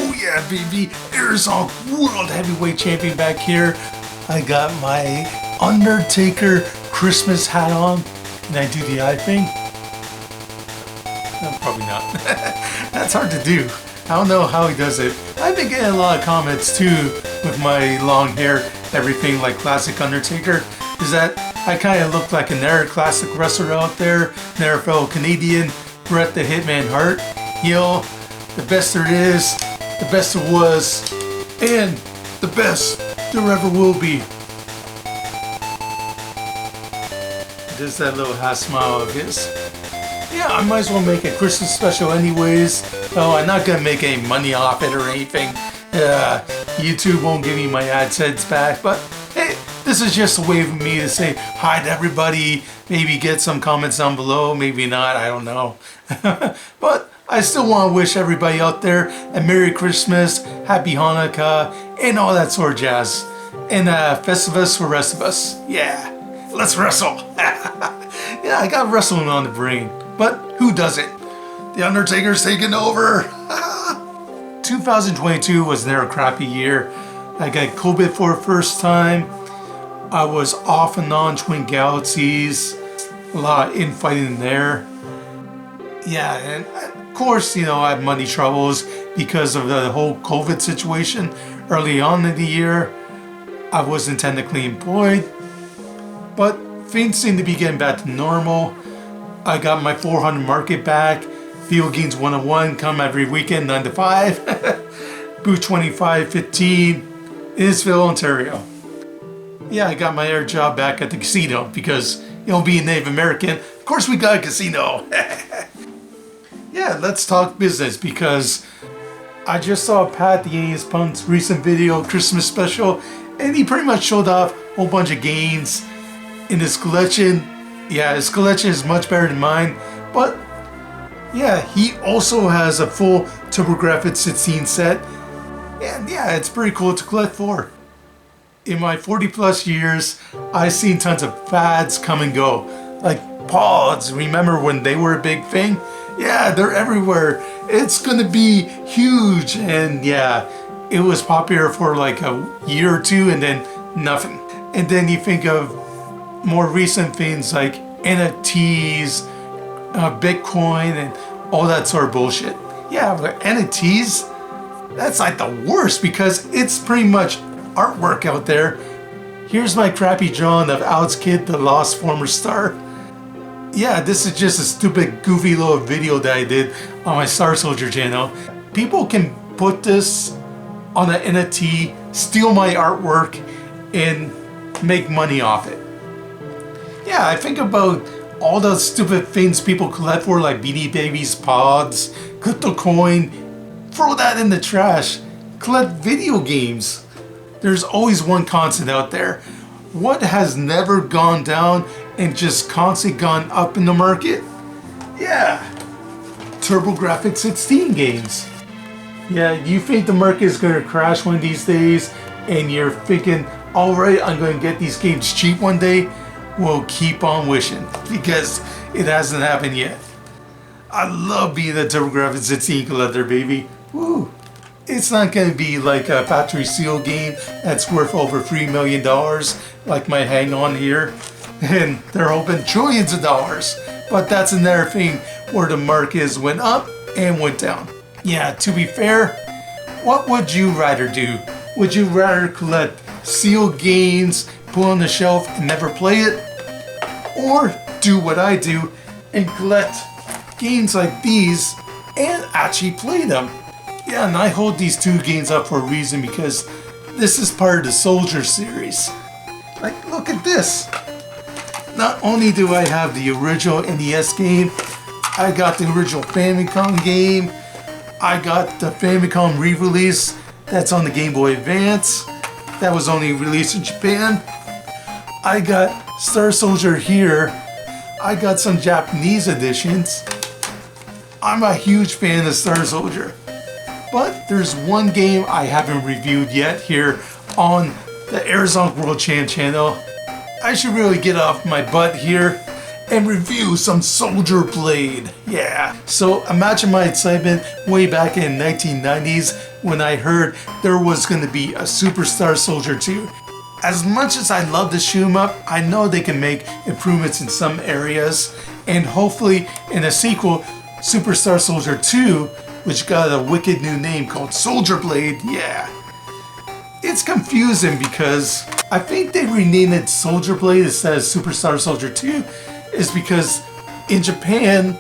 Oh yeah, baby, Arizona World Heavyweight Champion back here. I got my Undertaker Christmas hat on. Can I do the eye thing? No, probably not. That's hard to do. I don't know how he does it. I've been getting a lot of comments too with my long hair, everything like classic Undertaker. Is that I kind of look like another classic wrestler out there, another fellow Canadian, Bret the Hitman Hart. You know, the best there is, the best there was, and the best there ever will be. There's that little half smile of his. Yeah, I might as well make a Christmas special anyways. Oh, I'm not gonna make any money off it or anything. YouTube won't give me my AdSense back, but hey, this is just a way for me to say hi to everybody, maybe get some comments down below, maybe not, I don't know. But I still want to wish everybody out there a Merry Christmas, Happy Hanukkah, and all that sort of jazz. And Festivus for rest of us. Yeah, let's wrestle. Yeah, I got wrestling on the brain, but who doesn't? The Undertaker's taking over. 2022 was another crappy year. I got COVID for the first time. I was off and on Twin Galaxies. A lot of infighting there. Yeah, and of course, you know, I had money troubles because of the whole COVID situation. Early on in the year, I wasn't technically employed, but things seem to be getting back to normal. I got my 400 market back. Field Games 101 come every weekend, 9 to 5. Booth 2515, Innisfil, Ontario. Yeah, I got my air job back at the casino because, you know, being Native American, of course we got a casino. Yeah, let's talk business because I just saw Pat the 80s Punk's recent video, Christmas special, and he pretty much showed off a whole bunch of games in his collection. Yeah, his collection is much better than mine, but yeah, he also has a full Turbografx-16 set, and yeah, it's pretty cool to collect for. In my 40 plus years, I've seen tons of fads come and go. Like pods, remember when they were a big thing? Yeah, they're everywhere. It's gonna be huge, and yeah, it was popular for like a year or two and then nothing. And then you think of more recent things like NFTs, Bitcoin, and all that sort of bullshit. Yeah, but NFTs, that's like the worst because it's pretty much artwork out there. Here's my crappy drawing of Alex Kidd, the lost former star. Yeah, this is just a stupid, goofy little video that I did on my Star Soldier channel. People can put this on an NFT, steal my artwork, and make money off it. Yeah, I think about all the stupid things people collect for, like Beanie Babies, pods, crypto coin. Throw that in the trash. Collect video games. There's always one constant out there. What has never gone down and just constantly gone up in the market? Yeah, Turbografx-16 games. Yeah, you think the market is going to crash one of these days and you're thinking, alright, I'm going to get these games cheap one day? Well, keep on wishing because it hasn't happened yet. I love being a Turbografx-16 collector, baby. Woo! It's not going to be like a factory seal game that's worth over $3 million like my hang on here. And they're hoping trillions of dollars. But that's another thing where the markets went up and went down. Yeah, to be fair, what would you rather do? Would you rather collect sealed games, put on the shelf and never play it? Or do what I do and collect games like these and actually play them? Yeah, and I hold these two games up for a reason because this is part of the Soldier series. Like, look at this. Not only do I have the original NES game, I got the original Famicom game, I got the Famicom re-release that's on the Game Boy Advance, that was only released in Japan. I got Star Soldier here, I got some Japanese editions. I'm a huge fan of Star Soldier. But there's one game I haven't reviewed yet here on the Arizona World Champ channel. I should really get off my butt here and review some Soldier Blade. Yeah. So imagine my excitement way back in 1990s when I heard there was going to be a Superstar Soldier 2. As much as I love to shoot 'em up, I know they can make improvements in some areas, and hopefully in a sequel, Superstar Soldier 2, which got a wicked new name called Soldier Blade, yeah. It's confusing because I think they renamed it Soldier Blade instead of Superstar Soldier 2 is because in Japan,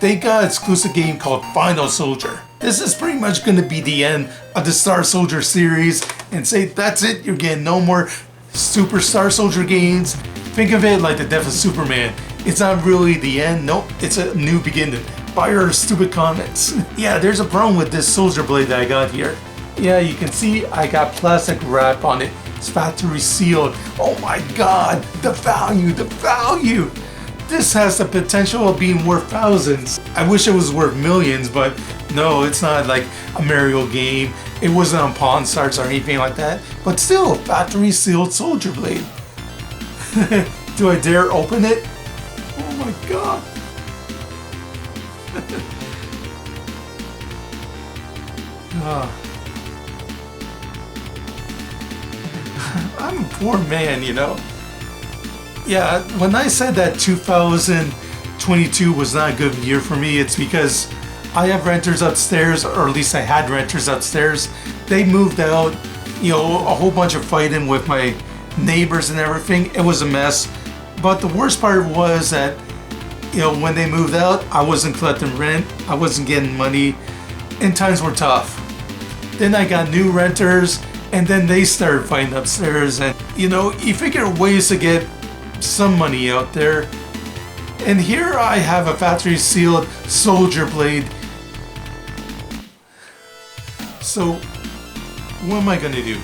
they got an exclusive game called Final Soldier. This is pretty much going to be the end of the Star Soldier series and say that's it, you're getting no more Superstar Soldier games. Think of it like the death of Superman. It's not really the end, nope, it's a new beginning. Buy your stupid comments. Yeah, there's a problem with this Soldier Blade that I got here. Yeah, you can see I got plastic wrap on it. It's factory sealed. Oh my god, the value, the value! This has the potential of being worth thousands. I wish it was worth millions, but no, it's not like a Mario game. It wasn't on Pawn Stars or anything like that. But still, factory sealed Soldier Blade. Do I dare open it? Oh my god. I'm a poor man, you know. Yeah, when I said that 2022 was not a good year for me, it's because I have renters upstairs, or at least I had renters upstairs. They moved out, you know, a whole bunch of fighting with my neighbors and everything. It was a mess. But the worst part was that, you know, when they moved out, I wasn't collecting rent, I wasn't getting money, and times were tough. Then I got new renters, and then they started fighting upstairs, and you know, you figure ways to get some money out there. And here I have a factory sealed Soldier Blade. So, what am I gonna do?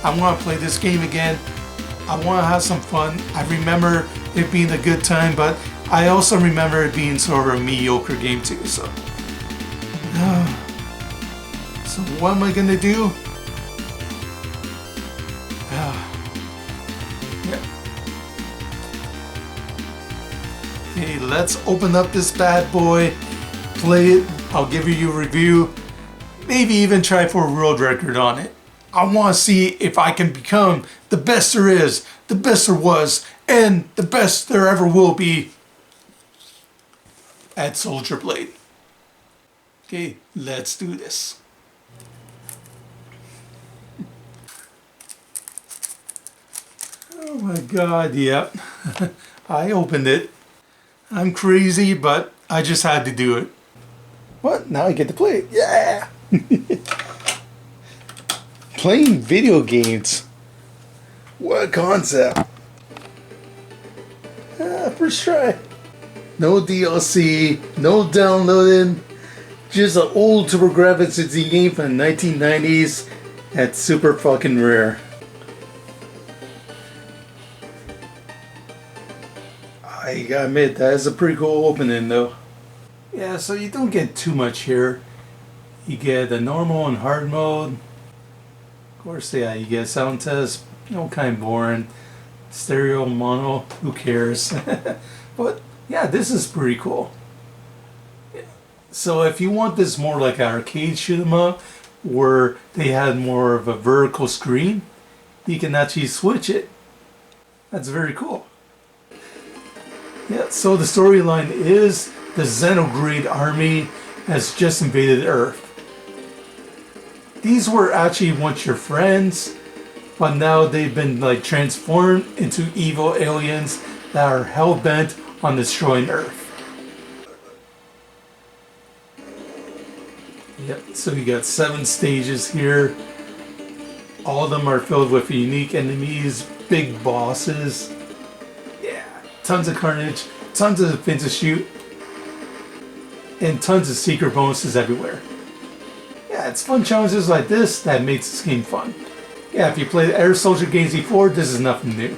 I wanna play this game again. I wanna have some fun. I remember it being a good time, but I also remember it being sort of a mediocre game too, so. So what am I gonna do? Okay, let's open up this bad boy, play it, I'll give you a review, maybe even try for a world record on it. I want to see if I can become the best there is, the best there was, and the best there ever will be at Soldier Blade. Okay, let's do this. Oh my god, yep. I opened it. I'm crazy, but I just had to do it. What? Now I get to play it. Yeah! Playing video games. What a concept. First try. No DLC, no downloading. Just an old Turbografx-16 game from the 1990s. That's super fucking rare. I gotta admit, that is a pretty cool opening though. Yeah, so you don't get too much here. You get the normal and hard mode. Of course, yeah, you get sound test. You know, kind of boring. Stereo, mono, who cares? But yeah, this is pretty cool. So if you want this more like an arcade shoot 'em up, where they had more of a vertical screen, you can actually switch it. That's very cool. Yeah, so the storyline is the Xenograde army has just invaded Earth. These were actually once your friends, but now they've been like transformed into evil aliens that are hell-bent on destroying Earth. Yep, so you got 7 stages here. All of them are filled with unique enemies, big bosses. Tons of carnage, tons of things to shoot, and tons of secret bonuses everywhere. Yeah, it's fun challenges like this that makes this game fun. Yeah, if you played Air Soldier games before, this is nothing new.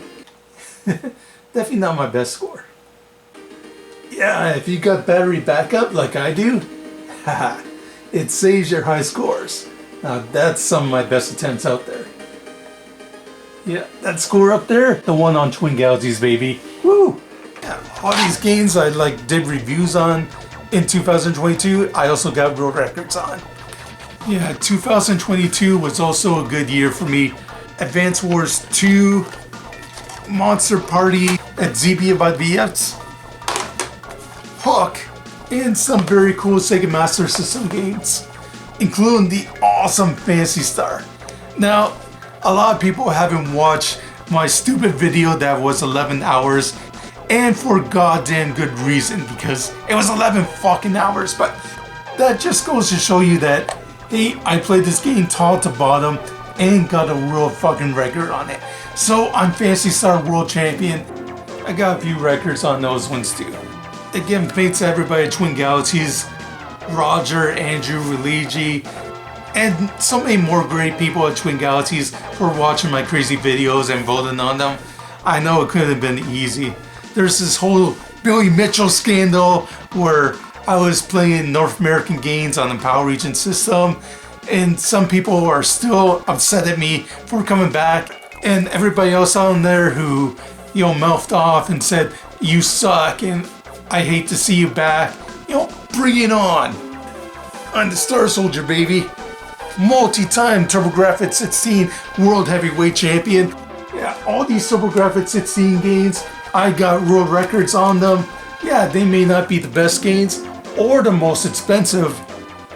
Definitely not my best score. Yeah, if you got battery backup like I do, haha, it saves your high scores. Now that's some of my best attempts out there. Yeah, that score up there, the one on Twin Galaxies, baby. Woo! Yeah, all these games I did reviews on in 2022, I also got world records on. Yeah, 2022 was also a good year for me. Advance Wars 2, Monster Party at ZB by BX, Hook, and some very cool Sega Master System games, including the awesome Phantasy Star. Now, a lot of people haven't watched my stupid video that was 11 hours, and for goddamn good reason, because it was 11 fucking hours, but that just goes to show you that, hey, I played this game top to bottom and got a world fucking record on it. So I'm Phantasy Star World Champion. I got a few records on those ones too. Again, thanks to everybody at Twin Galaxies, Roger, Andrew, Religi, and so many more great people at Twin Galaxies for watching my crazy videos and voting on them. I know it couldn't have been easy. There's this whole Billy Mitchell scandal where I was playing North American games on the Power Region system, and some people are still upset at me for coming back, and everybody else on there who, you know, mouthed off and said, you suck and I hate to see you back. You know, bring it on. I'm the Star Soldier, baby. Multi-time Turbografx-16 World Heavyweight Champion. Yeah, all these Turbografx-16 games, I got world records on them. Yeah, they may not be the best games or the most expensive.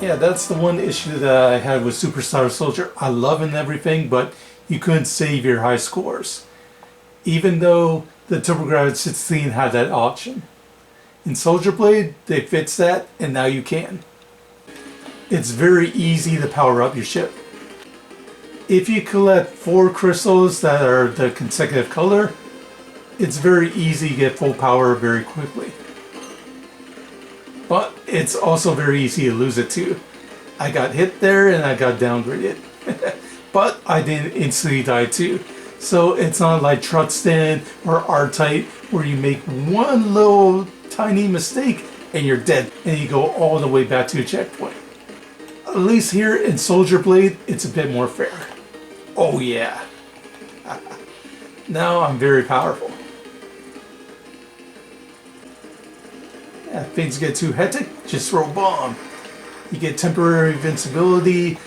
Yeah, that's the one issue that I had with Superstar Soldier. I love and everything, but you couldn't save your high scores. Even though the Turbografx-16 had that option. In Soldier Blade, they fixed that, and now you can. It's very easy to power up your ship. If you collect 4 crystals that are the consecutive color, it's very easy to get full power very quickly. But it's also very easy to lose it too. I got hit there and I got downgraded. But I didn't instantly die too. So it's not like Truxton or R-Type where you make one little tiny mistake and you're dead and you go all the way back to your checkpoint. At least here in Soldier Blade, it's a bit more fair. Oh yeah. Now I'm very powerful. Yeah, if things get too hectic, just throw a bomb. You get temporary invincibility.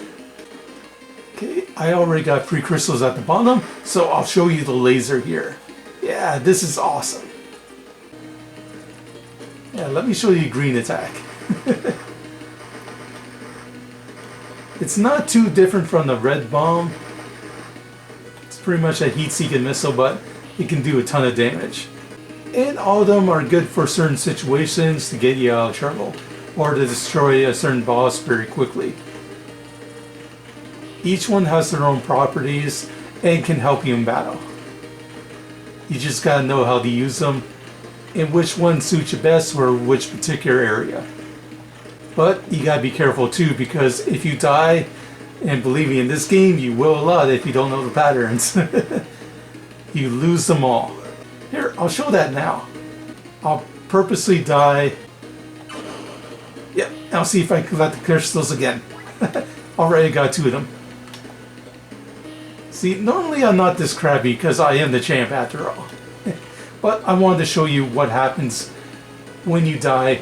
Okay, I already got 3 crystals at the bottom, so I'll show you the laser here. Yeah, this is awesome. Yeah, let me show you green attack. It's not too different from the red bomb. It's pretty much a heat-seeking missile, but it can do a ton of damage. And all of them are good for certain situations to get you out of trouble, or to destroy a certain boss very quickly. Each one has their own properties and can help you in battle. You just gotta know how to use them and which one suits you best for which particular area. But you gotta be careful too, because if you die, and believe me, in this game you will a lot if you don't know the patterns, you lose them all. Here, I'll show that now. I'll purposely die. Yep, I'll see if I can collect the crystals again. Already got 2 of them. See, normally I'm not this crabby because I am the champ after all. But I wanted to show you what happens when you die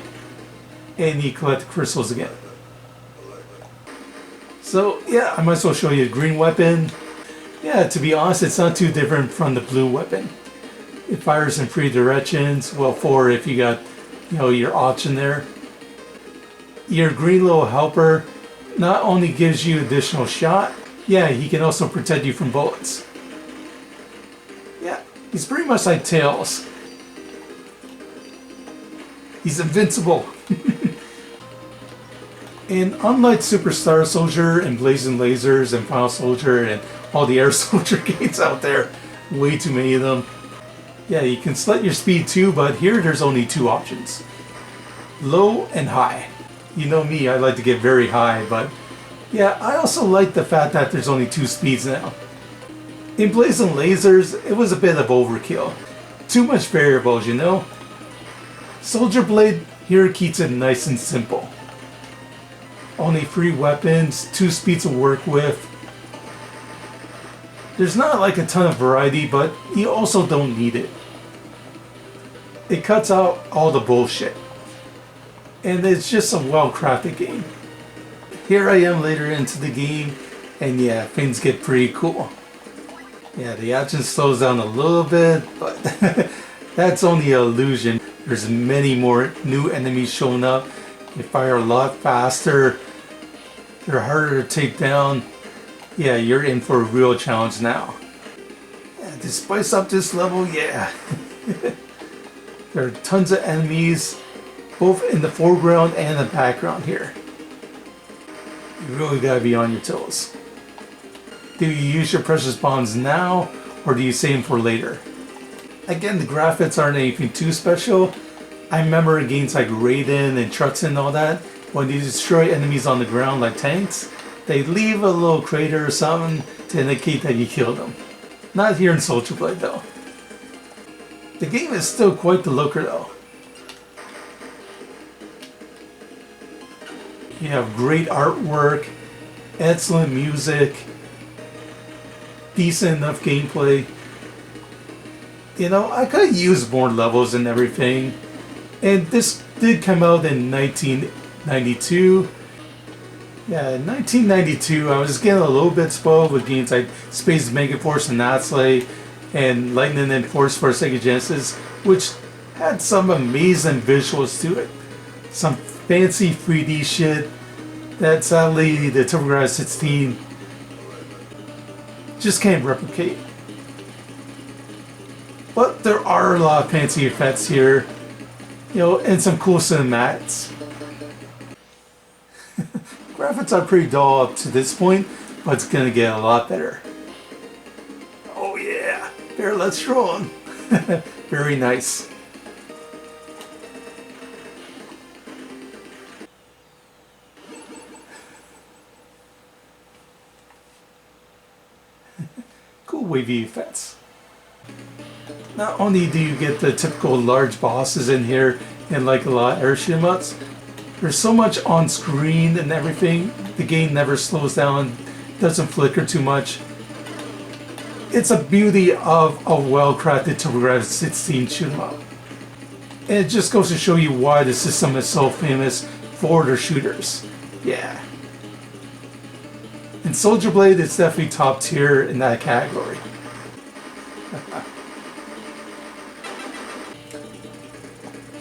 and you collect the crystals again. So yeah, I might as well show you the green weapon. Yeah, to be honest, it's not too different from the blue weapon. It fires in 3 directions. Well, 4 if you got, you know, your option there. Your green little helper not only gives you additional shot, yeah, he can also protect you from bullets. Yeah, he's pretty much like Tails. He's invincible. And unlike Superstar Soldier and Blazing Lasers and Final Soldier and all the Air Soldier games out there, way too many of them. Yeah, you can select your speed too, but here there's only 2 options. Low and high. You know me, I like to get very high, but yeah, I also like the fact that there's only 2 speeds now. In Blazing Lasers, it was a bit of overkill. Too much variables, you know? Soldier Blade here keeps it nice and simple. Only 3 weapons, 2 speeds to work with. There's not like a ton of variety, but you also don't need it. It cuts out all the bullshit. And it's just a well-crafted game. Here I am later into the game, and yeah, things get pretty cool. Yeah, the action slows down a little bit, but that's only an illusion. There's many more new enemies showing up. They fire a lot faster. They're harder to take down. Yeah, you're in for a real challenge now. Yeah, to spice up this level, yeah. There are tons of enemies, both in the foreground and the background here. You really gotta be on your toes. Do you use your precious bombs now, or do you save them for later? Again, the graphics aren't anything too special. I remember in games like Raiden and Trucks and all that, when you destroy enemies on the ground like tanks, they leave a little crater or something to indicate that you killed them. Not here in Soldier Blade though. The game is still quite the looker though. You have great artwork, excellent music, decent enough gameplay. You know, I could use more levels and everything. And this did come out in 1992. Yeah, in 1992, I was getting a little bit spoiled with games like Space Megaforce and Natsley and Lightning and Force for Sega Genesis, which had some amazing visuals to it. Some fancy 3D shit that sadly the Turbografx-16 just can't replicate. But there are a lot of fancy effects here, you know, and some cool cinematics. Graphics are pretty dull up to this point, but it's gonna get a lot better. Oh yeah, there, let's draw them. Very nice. Cool wavy effects. Not only do you get the typical large bosses in here and like a lot of air shoot 'em ups, there's so much on screen and everything. The game never slows down, doesn't flicker too much. It's a beauty of a well-crafted Turbografx-16 shoot 'em up. And it just goes to show you why the system is so famous for their shooters. Yeah. And Soldier Blade is definitely top tier in that category.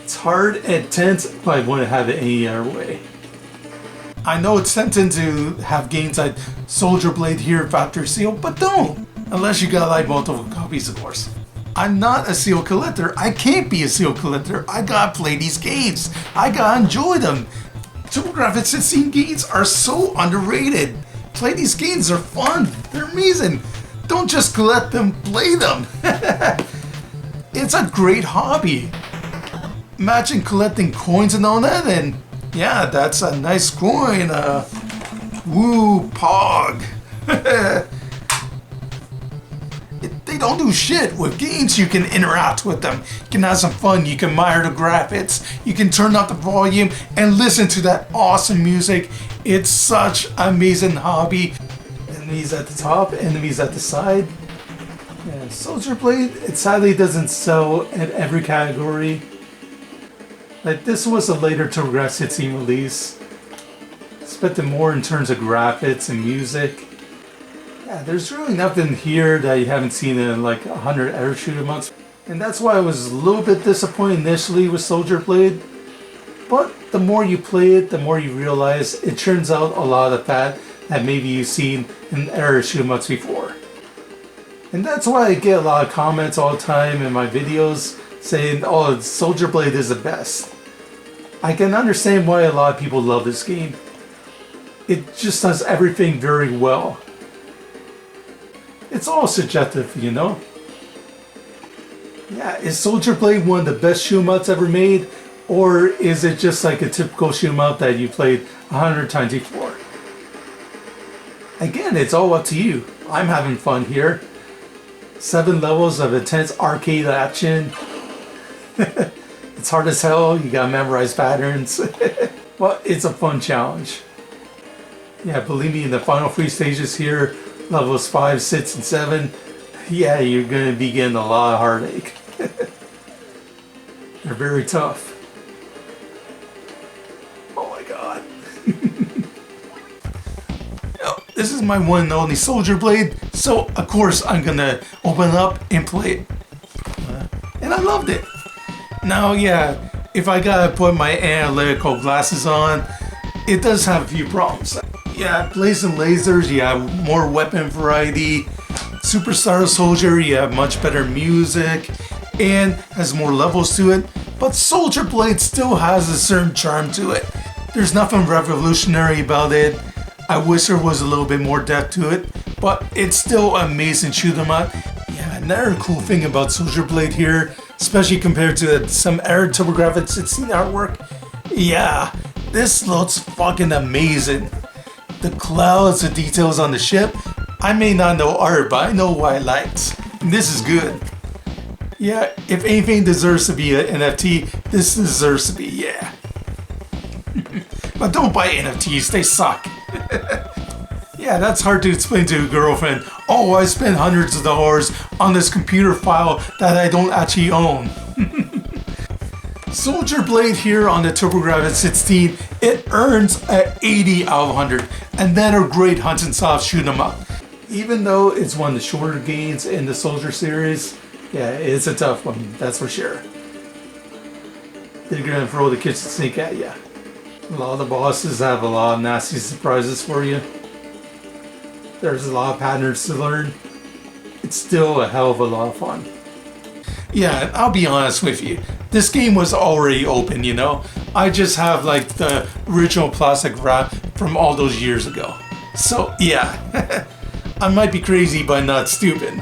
It's hard and tense, but I wouldn't have it any other way. I know it's tempting to have games like Soldier Blade here after Seal, but don't! Unless you got like multiple copies, of course. I'm not a Seal collector. I can't be a Seal collector. I gotta play these games. I gotta enjoy them. Turbografx-16 games are so underrated. Play these games, they're fun. They're amazing. Don't just collect them, play them. It's a great hobby. Imagine collecting coins and all that, and yeah, that's a nice coin. Woo, pog. They don't do shit. With games, you can interact with them. You can have some fun. You can admire the graphics. You can turn up the volume and listen to that awesome music. It's such an amazing hobby. Enemies at the top, enemies at the side. Yeah, Soldier Blade, it sadly doesn't sell at every category. Like, this was a later Turbografx-16 release. Expected more in terms of graphics and music. Yeah, there's really nothing here that you haven't seen in like 100 air shoot 'em ups. And that's why I was a little bit disappointed initially with Soldier Blade. But the more you play it, the more you realize it turns out a lot of that maybe you've seen in air shoot 'em ups before. And that's why I get a lot of comments all the time in my videos saying, oh, Soldier Blade is the best. I can understand why a lot of people love this game. It just does everything very well. It's all subjective, you know? Yeah, is Soldier Blade one of the best shoot 'em ups ever made? Or is it just like a typical shoot 'em up that you played 100 times before? Again, it's all up to you. I'm having fun here. 7 levels of intense arcade action. It's hard as hell, you gotta memorize patterns. But it's a fun challenge. Yeah, believe me, in the final 3 stages here, levels 5, 6, and 7, yeah, you're gonna be getting a lot of heartache. They're very tough. Oh my god. This is my one and only Soldier Blade, so of course I'm gonna open it up and play it. And I loved it. Now, yeah, if I gotta put my analytical glasses on, it does have a few problems. Yeah, blazing lasers, you have more weapon variety. Superstar Soldier, you have much better music and has more levels to it. But Soldier Blade still has a certain charm to it. There's nothing revolutionary about it. I wish there was a little bit more depth to it, but it's still an amazing shoot 'em up. Yeah, another cool thing about Soldier Blade here, especially compared to some other Turbografx-16 artwork, yeah, this looks fucking amazing. The clouds, the details on the ship, I may not know art, but I know what I liked. This is good. Yeah, if anything deserves to be an NFT, this deserves to be, yeah. But don't buy NFTs, they suck. Yeah, that's hard to explain to a girlfriend. Oh, I spent hundreds of dollars on this computer file that I don't actually own. Soldier Blade here on the Turbografx-16, it earns an 80 out of 100, and that are great hunt and soft shoot 'em up. Even though it's one of the shorter games in the Soldier series, yeah, it's a tough one, that's for sure. They're gonna throw the kitchen sink at you. A lot of the bosses have a lot of nasty surprises for you. There's a lot of patterns to learn. It's still a hell of a lot of fun. Yeah, I'll be honest with you. This game was already open, you know? I just have like the original plastic wrap from all those years ago. So yeah, I might be crazy but not stupid.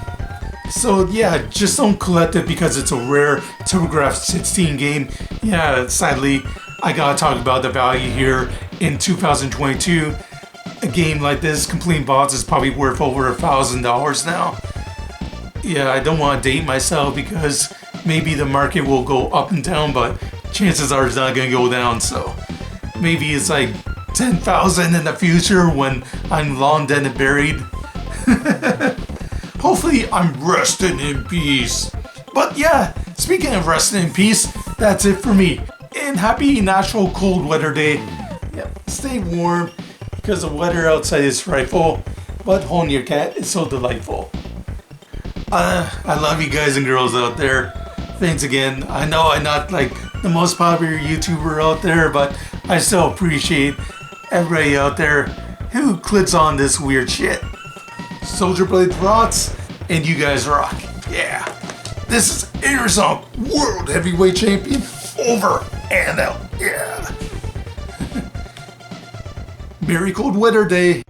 So yeah, just don't collect it because it's a rare Turbografx-16 game. Yeah, sadly, I gotta talk about the value here in 2022. A game like this, complete box, is probably worth over $1,000 now. Yeah, I don't want to date myself because maybe the market will go up and down, but chances are it's not gonna go down, so maybe it's like 10,000 in the future when I'm long dead and buried. Hopefully I'm resting in peace. But yeah, speaking of resting in peace, that's it for me. And happy natural cold weather day. Yep, stay warm because the weather outside is frightful, but holding your cat is so delightful. I love you guys and girls out there. Thanks again. I know I'm not like the most popular YouTuber out there, but I still appreciate everybody out there who clicks on this weird shit. Soldier Blade rocks, and you guys rock. Yeah. This is Anderson, World Heavyweight Champion, over and out. Yeah. Merry cold weather day.